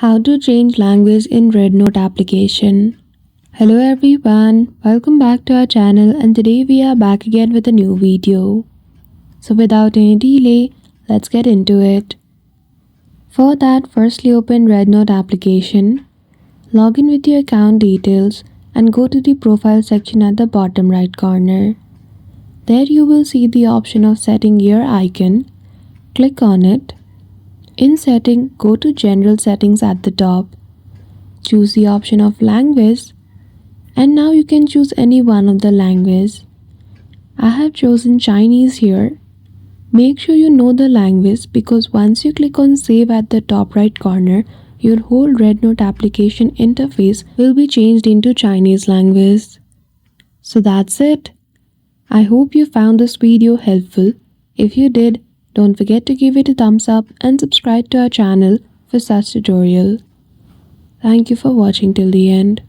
How to change language in Rednote application. Hello everyone, welcome back to our channel, and today we are back again with a new video. So without any delay, let's get into it. For that, firstly open Rednote application, log in with your account details and go to the profile section at the bottom right corner. There you will see the option of setting gear icon. Click on it. In setting, go to general settings at the top. Choose the option of language, and now you can choose any one of the language. I have chosen Chinese here. Make sure you know the language, because once you click on save at the top right corner, your whole Rednote application interface will be changed into Chinese language. So that's it. I hope you found this video helpful. If you did, don't forget to give it a thumbs up and subscribe to our channel for such tutorial. Thank you for watching till the end.